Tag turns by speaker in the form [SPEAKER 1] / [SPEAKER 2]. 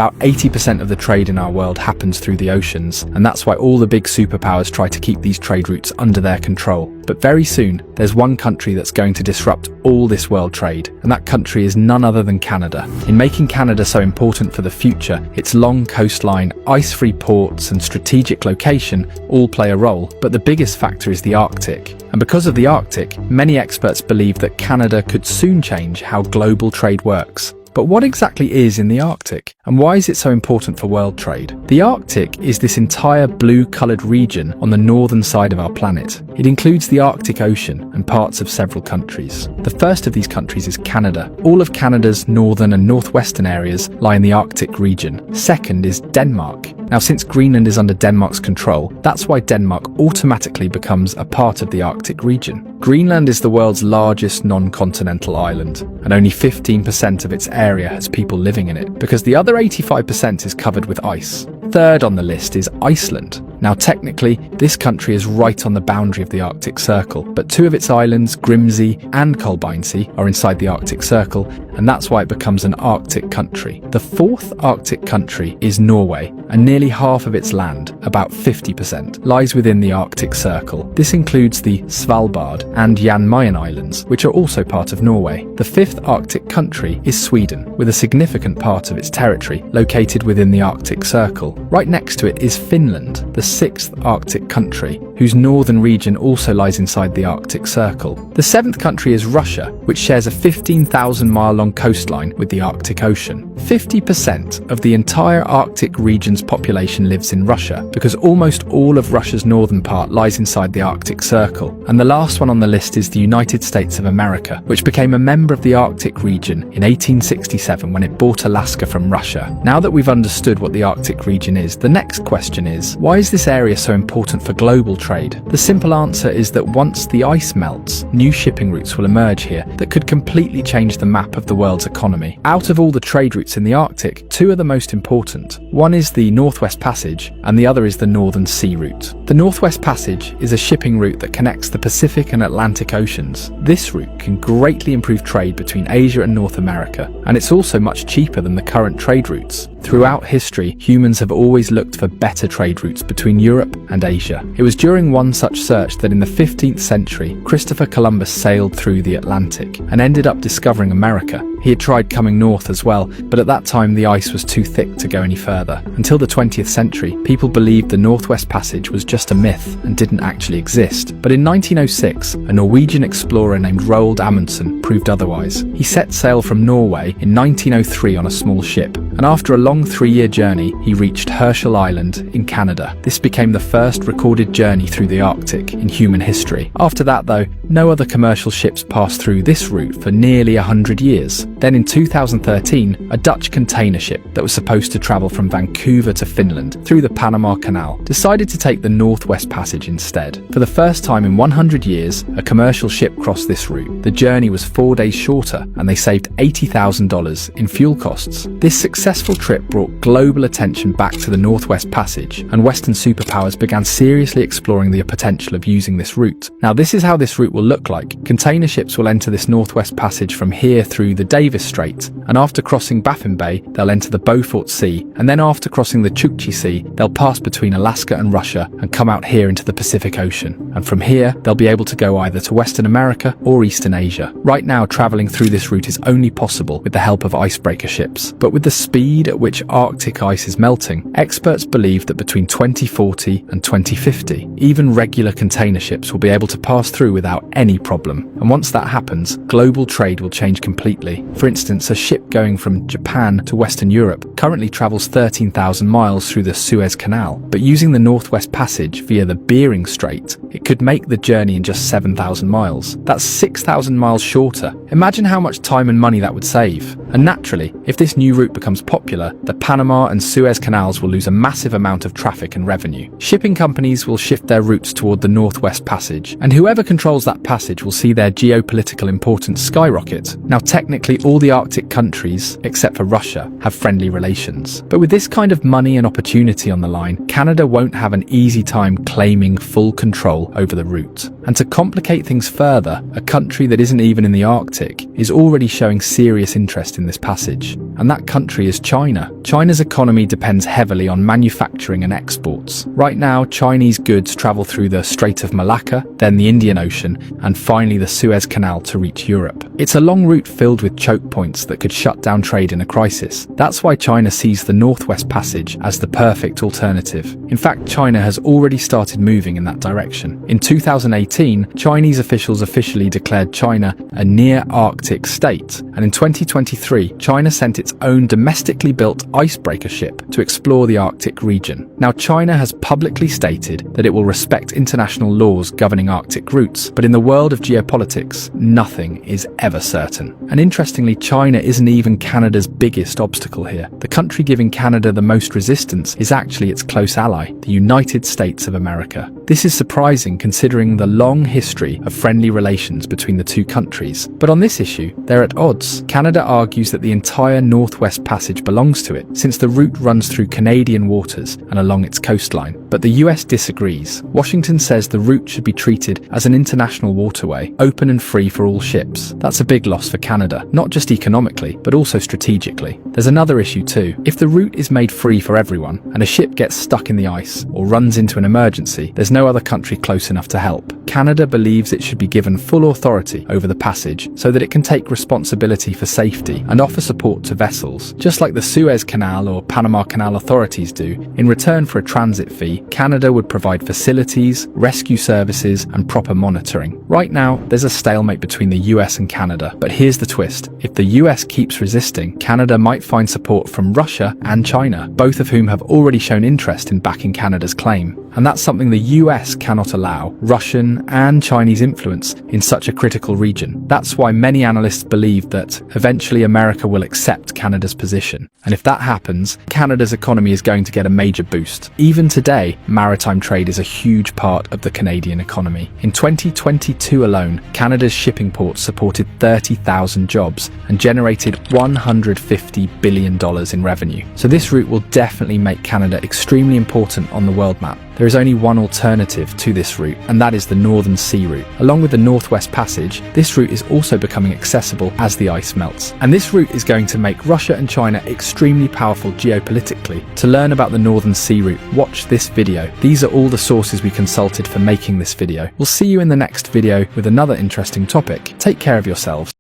[SPEAKER 1] About 80% of the trade in our world happens through the oceans, and that's why all the big superpowers try to keep these trade routes under their control. But very soon, there's one country that's going to disrupt all this world trade, and that country is none other than Canada. In making Canada so important for the future, its long coastline, ice-free ports, and strategic location all play a role, but the biggest factor is the Arctic. And because of the Arctic, many experts believe that Canada could soon change how global trade works. But what exactly is in the Arctic, and why is it so important for world trade? The Arctic is this entire blue-coloured region on the northern side of our planet. It includes the Arctic Ocean and parts of several countries. The first of these countries is Canada. All of Canada's northern and northwestern areas lie in the Arctic region. Second is Denmark. Now, since Greenland is under Denmark's control, that's why Denmark automatically becomes a part of the Arctic region. Greenland is the world's largest non-continental island, and only 15% of its area has people living in it, because the other 85% is covered with ice. Third on the list is Iceland. Now, technically, this country is right on the boundary of the Arctic Circle, but two of its islands, Grimsey and Kolbeinsey, are inside the Arctic Circle, and that's why it becomes an Arctic country. The fourth Arctic country is Norway, and nearly half of its land, about 50%, lies within the Arctic Circle. This includes the Svalbard and Jan Mayen Islands, which are also part of Norway. The fifth Arctic country is Sweden, with a significant part of its territory located within the Arctic Circle. Right next to it is Finland, the sixth Arctic country, whose northern region also lies inside the Arctic Circle. The seventh country is Russia, which shares a 15,000-mile-long coastline with the Arctic Ocean. 50% of the entire Arctic region's population lives in Russia, because almost all of Russia's northern part lies inside the Arctic Circle. And the last one on the list is the United States of America, which became a member of the Arctic region in 1867 when it bought Alaska from Russia. Now that we've understood what the Arctic region is, the next question is, why is this area so important for global trade? The simple answer is that once the ice melts, new shipping routes will emerge here that could completely change the map of the world's economy. Out of all the trade routes in the Arctic, two are the most important. One is the Northwest Passage, and the other is the Northern Sea Route. The Northwest Passage is a shipping route that connects the Pacific and Atlantic Oceans. This route can greatly improve trade between Asia and North America, and it's also much cheaper than the current trade routes. Throughout history, humans have always looked for better trade routes between Europe and Asia. It was during one such search that in the 15th century, Christopher Columbus sailed through the Atlantic and ended up discovering America. He had tried coming north as well, but at that time the ice was too thick to go any further. Until the 20th century, people believed the Northwest Passage was just a myth and didn't actually exist. But in 1906, a Norwegian explorer named Roald Amundsen proved otherwise. He set sail from Norway in 1903 on a small ship, and after a long 3-year journey, he reached Herschel Island in Canada. This became the first recorded journey through the Arctic in human history. After that, though, no other commercial ships passed through this route for nearly 100 years. Then in 2013, a Dutch container ship that was supposed to travel from Vancouver to Finland through the Panama Canal decided to take the Northwest Passage instead. For the first time in 100 years, a commercial ship crossed this route. The journey was 4 days shorter, and they saved $80,000 in fuel costs. This successful trip brought global attention back to the Northwest Passage, and Western superpowers began seriously exploring the potential of using this route. Now, this is how this route will look like. Container ships will enter this Northwest Passage from here through the Davis Strait, and after crossing Baffin Bay, they'll enter the Beaufort Sea, and then after crossing the Chukchi Sea, they'll pass between Alaska and Russia and come out here into the Pacific Ocean. And from here, they'll be able to go either to Western America or Eastern Asia. Right now, traveling through this route is only possible with the help of icebreaker ships. But with the speed at which Arctic ice is melting, experts believe that between 2040 and 2050, even regular container ships will be able to pass through without any problem. And once that happens, global trade will change completely. For instance, a ship going from Japan to Western Europe currently travels 13,000 miles through the Suez Canal, but using the Northwest Passage via the Bering Strait, it could make the journey in just 7,000 miles. That's 6,000 miles shorter. Imagine how much time and money that would save. And naturally, if this new route becomes popular, the Panama and Suez Canals will lose a massive amount of traffic and revenue. Shipping companies will shift their routes toward the Northwest Passage, and whoever controls that that passage will see their geopolitical importance skyrocket. Now, technically, all the Arctic countries, except for Russia, have friendly relations. But with this kind of money and opportunity on the line, Canada won't have an easy time claiming full control over the route. And to complicate things further, a country that isn't even in the Arctic is already showing serious interest in this passage. And that country is China. China's economy depends heavily on manufacturing and exports. Right now, Chinese goods travel through the Strait of Malacca, then the Indian Ocean, and finally the Suez Canal to reach Europe. It's a long route filled with choke points that could shut down trade in a crisis. That's why China sees the Northwest Passage as the perfect alternative. In fact, China has already started moving in that direction. In 2018, Chinese officials officially declared China a near-Arctic state, and in 2023, China sent its own domestically built icebreaker ship to explore the Arctic region. Now, China has publicly stated that it will respect international laws governing Arctic routes, but in the world of geopolitics, nothing is ever certain. And interestingly, China isn't even Canada's biggest obstacle here. The country giving Canada the most resistance is actually its close ally, the United States of America. This is surprising considering the long history of friendly relations between the two countries. But on this issue, they're at odds. Canada argues that the entire Northwest Passage belongs to it, since the route runs through Canadian waters and along its coastline. But the US disagrees. Washington says the route should be treated as an international waterway, open and free for all ships. That's a big loss for Canada, not just economically, but also strategically. There's another issue too. If the route is made free for everyone, and a ship gets stuck in the ice or runs into an emergency, there's no other country close enough to help. Canada believes it should be given full authority over the passage so that it can take responsibility for safety and offer support to vessels, just like the Suez Canal or Panama Canal authorities do. In return for a transit fee, Canada would provide facilities, rescue services, and proper monitoring. Right now, there's a stalemate between the US and Canada, but here's the twist. If the US keeps resisting, Canada might find support from Russia and China, both of whom have already shown interest in backing Canada's claim. And that's something the US cannot allow, Russian and Chinese influence in such a critical region. That's why many analysts believe that eventually America will accept Canada's position. And if that happens, Canada's economy is going to get a major boost. Even today, maritime trade is a huge part of the Canadian economy. In 2022 alone, Canada's shipping ports supported 30,000 jobs and generated $150 billion in revenue. So this route will definitely make Canada extremely important on the world map. There is only one alternative to this route, and that is the Northern Sea Route. Along with the Northwest Passage, this route is also becoming accessible as the ice melts. And this route is going to make Russia and China extremely powerful geopolitically. To learn about the Northern Sea Route, watch this video. These are all the sources we consulted for making this video. We'll see you in the next video with another interesting topic. Take care of yourselves.